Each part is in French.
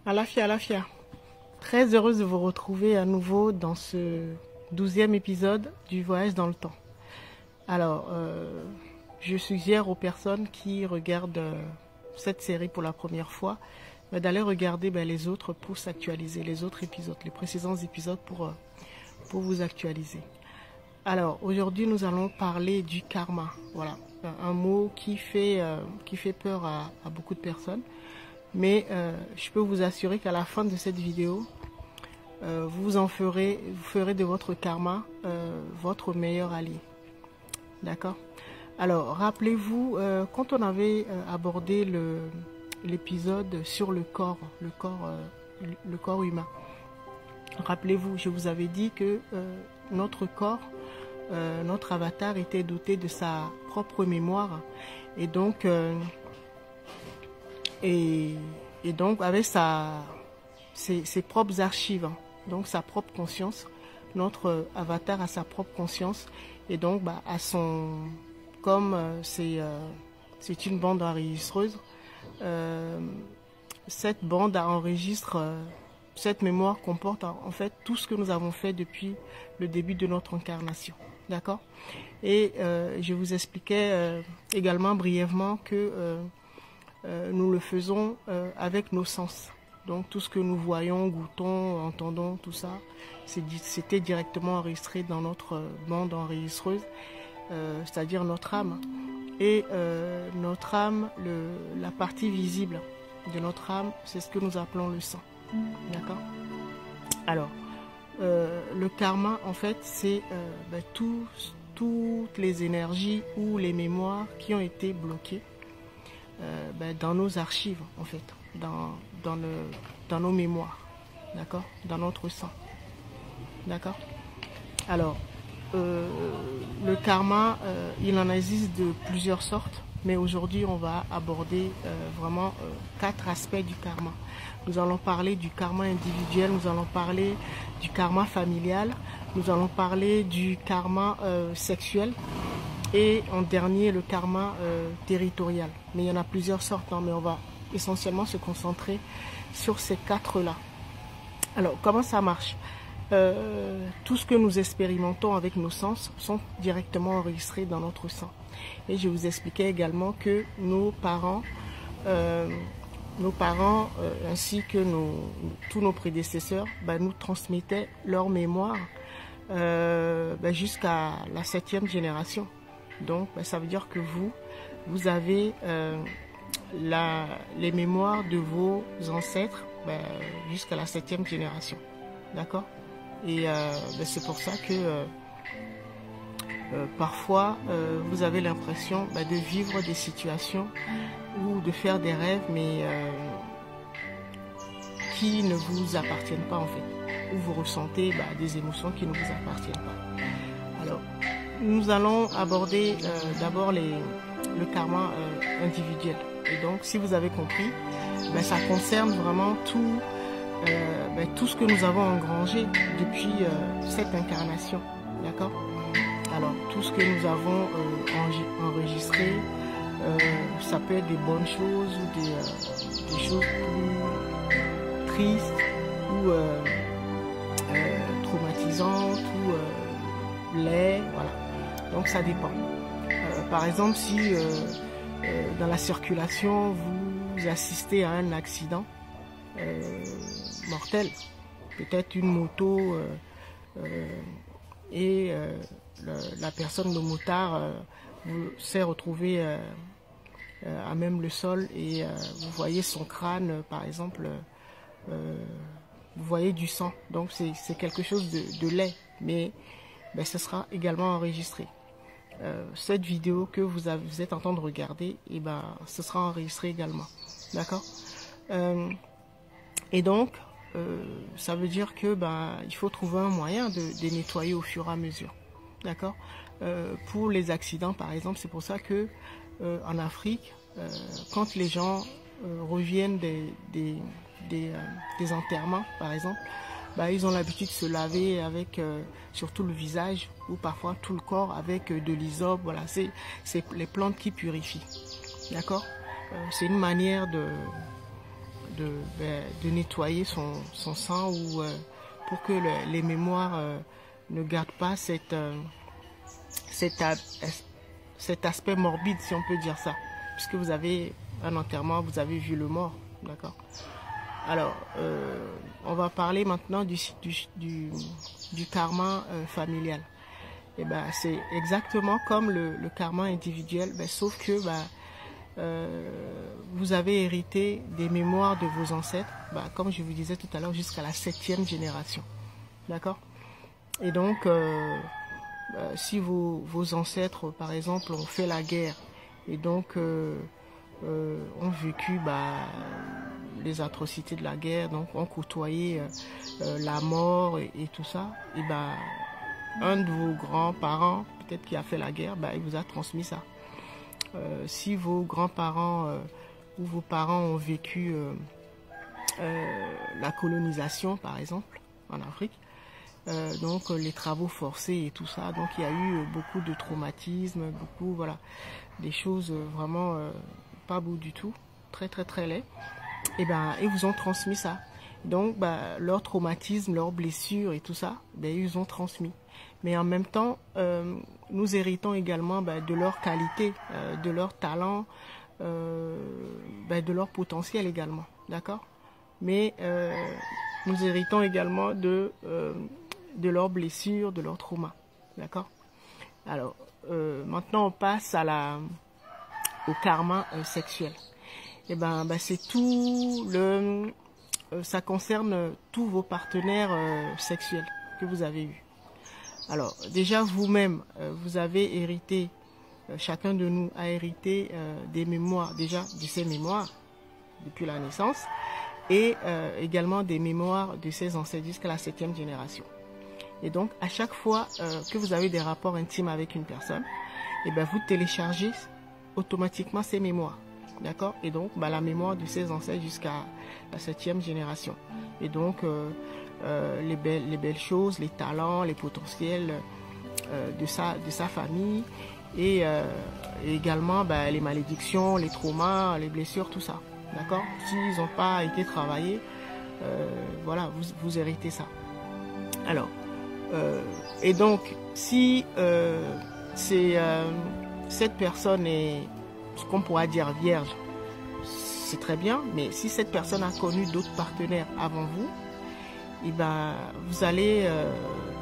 Alafia. Très heureuse de vous retrouver à nouveau dans ce 12e épisode du voyage dans le temps. Alors, je suggère aux personnes qui regardent cette série pour la première fois d'aller regarder les autres pour s'actualiser, les autres épisodes, les précédents épisodes pour vous actualiser. Alors, aujourd'hui, nous allons parler du karma. Voilà, un mot qui fait peur à beaucoup de personnes. Mais je peux vous assurer qu'à la fin de cette vidéo, vous ferez de votre karma votre meilleur allié. D'accord? Alors, rappelez-vous, quand on avait abordé l'épisode sur le corps humain, rappelez-vous, je vous avais dit que notre corps, notre avatar était doté de sa propre mémoire et donc avec ses propres archives, donc sa propre conscience. Notre avatar a sa propre conscience et donc comme c'est une bande enregistreuse, cette bande enregistre, cette mémoire comporte en fait tout ce que nous avons fait depuis le début de notre incarnation. D'accord? Et je vous expliquais également brièvement que nous le faisons avec nos sens. Donc tout ce que nous voyons, goûtons, entendons, tout ça, c'était directement enregistré dans notre bande enregistreuse, c'est-à-dire notre âme. Et notre âme, la partie visible de notre âme, c'est ce que nous appelons le sang. D'accord? Alors, le karma, en fait, c'est toutes les énergies ou les mémoires qui ont été bloquées dans nos archives, en fait, dans nos mémoires, d'accord, dans notre sang, d'accord. Alors, le karma, il en existe de plusieurs sortes, mais aujourd'hui, on va aborder vraiment 4 aspects du karma. Nous allons parler du karma individuel, nous allons parler du karma familial, nous allons parler du karma sexuel, et en dernier, le karma territorial. Mais il y en a plusieurs sortes, mais on va essentiellement se concentrer sur ces 4-là. Alors, comment ça marche? Tout ce que nous expérimentons avec nos sens sont directement enregistrés dans notre sang. Et je vous expliquais également que nos parents ainsi que tous nos prédécesseurs nous transmettaient leur mémoire jusqu'à la 7e génération. Donc, ça veut dire que vous avez les mémoires de vos ancêtres jusqu'à la 7e génération. D'accord? Et c'est pour ça que parfois, vous avez l'impression de vivre des situations ou de faire des rêves, mais qui ne vous appartiennent pas en fait. Ou vous ressentez des émotions qui ne vous appartiennent pas. Alors, nous allons aborder d'abord le karma individuel. Et donc, si vous avez compris, ça concerne vraiment tout ce que nous avons engrangé depuis cette incarnation. D'accord? Alors, tout ce que nous avons enregistré, ça peut être des bonnes choses ou des choses plus tristes ou traumatisantes ou laides, voilà. Donc ça dépend. Par exemple, si dans la circulation, vous assistez à un accident mortel, peut-être une moto et la personne, le motard, s'est retrouvé à même le sol et vous voyez son crâne, par exemple, vous voyez du sang. Donc c'est quelque chose de laid, mais ce sera également enregistré. Cette vidéo que vous êtes en train de regarder, ce sera enregistré également. D'accord? Et donc, ça veut dire que il faut trouver un moyen de nettoyer au fur et à mesure. D'accord? Pour les accidents, par exemple, c'est pour ça que en Afrique, quand les gens reviennent des enterrements, par exemple, ils ont l'habitude de se laver avec surtout le visage ou parfois tout le corps avec de l'hysope. Voilà, c'est les plantes qui purifient. D'accord? C'est une manière de nettoyer son sang, ou pour que les mémoires ne gardent pas cet aspect morbide, si on peut dire ça, puisque vous avez un enterrement, vous avez vu le mort, d'accord. Alors, on va parler maintenant du karma familial. Et ben, c'est exactement comme le karma individuel, sauf que vous avez hérité des mémoires de vos ancêtres, comme je vous disais tout à l'heure, jusqu'à la 7e génération, d'accord. Et donc, si vos ancêtres, par exemple, ont fait la guerre et donc ont vécu les atrocités de la guerre, donc ont côtoyé la mort et tout ça, et un de vos grands-parents, peut-être qui a fait la guerre, il vous a transmis ça. Si vos grands-parents ou vos parents ont vécu la colonisation, par exemple, en Afrique, donc les travaux forcés et tout ça, donc il y a eu beaucoup de traumatismes, beaucoup, voilà, des choses vraiment pas beau du tout, très très très laid. Et ils vous ont transmis ça. Donc leur traumatisme, leurs blessures et tout ça, ils ont transmis. Mais en même temps, nous héritons également de leur qualité, de leur talent, de leur potentiel également, d'accord. Mais nous héritons également de leurs blessures, de leurs traumas, d'accord. Alors, maintenant on passe au karma sexuel. Et c'est tout ça concerne tous vos partenaires sexuels que vous avez eus. Alors déjà vous-même, vous avez hérité, chacun de nous a hérité des mémoires, déjà de ses mémoires depuis la naissance, et également des mémoires de ses ancêtres jusqu'à la 7e génération. Et donc à chaque fois que vous avez des rapports intimes avec une personne, vous téléchargez automatiquement ces mémoires, d'accord. Et donc la mémoire de ses ancêtres jusqu'à la 7e génération. Et donc les belles choses, les talents, les potentiels de sa famille, et également les malédictions, les traumas, les blessures, tout ça, d'accord. S'ils n'ont pas été travaillés, voilà, vous héritez ça. Alors et donc si cette personne est ce qu'on pourrait dire vierge, c'est très bien, mais si cette personne a connu d'autres partenaires avant vous, et vous allez,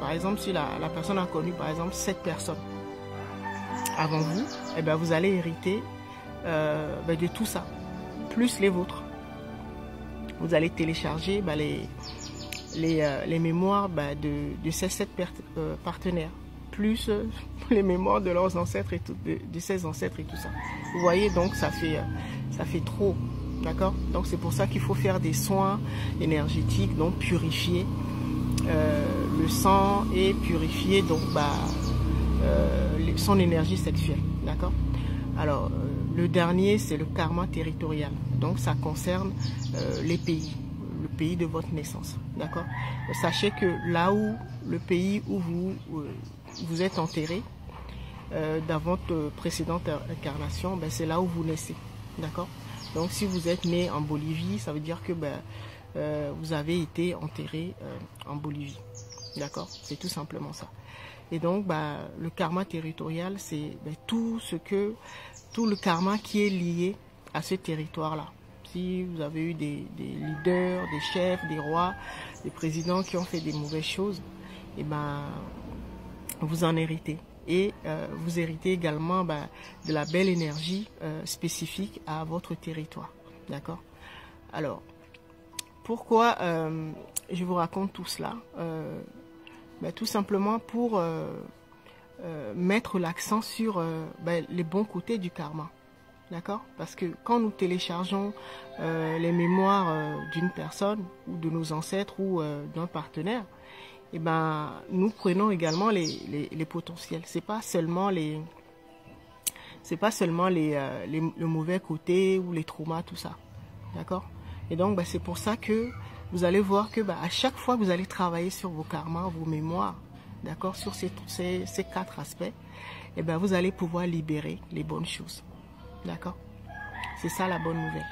par exemple, si la personne a connu par exemple 7 personnes avant vous, vous allez hériter de tout ça, plus les vôtres. Vous allez télécharger les mémoires de ces 7 partenaires, plus les mémoires de leurs ancêtres et tout, de ses ancêtres et tout ça. Vous voyez, donc ça fait trop, d'accord. Donc c'est pour ça qu'il faut faire des soins énergétiques, donc purifier le sang et purifier donc son énergie sexuelle, d'accord. Alors le dernier, c'est le karma territorial, donc ça concerne les pays, le pays de votre naissance, d'accord. Sachez que là où le pays où vous êtes enterré dans votre précédente incarnation, c'est là où vous naissez, d'accord. Donc si vous êtes né en Bolivie, ça veut dire que vous avez été enterré en Bolivie, d'accord. C'est tout simplement ça. Et donc le karma territorial, c'est tout le karma qui est lié à ce territoire-là. Si vous avez eu des leaders, des chefs, des rois, des présidents qui ont fait des mauvaises choses, et vous en héritez. Et vous héritez également de la belle énergie spécifique à votre territoire, d'accord. Alors, pourquoi je vous raconte tout cela? Tout simplement pour mettre l'accent sur les bons côtés du karma, d'accord. Parce que quand nous téléchargeons les mémoires d'une personne ou de nos ancêtres ou d'un partenaire, nous prenons également les potentiels. C'est pas seulement le mauvais côté ou les traumas, tout ça, d'accord. Et donc c'est pour ça que vous allez voir que à chaque fois que vous allez travailler sur vos karmas, vos mémoires, d'accord, sur ces 4 aspects, vous allez pouvoir libérer les bonnes choses, d'accord. C'est ça la bonne nouvelle.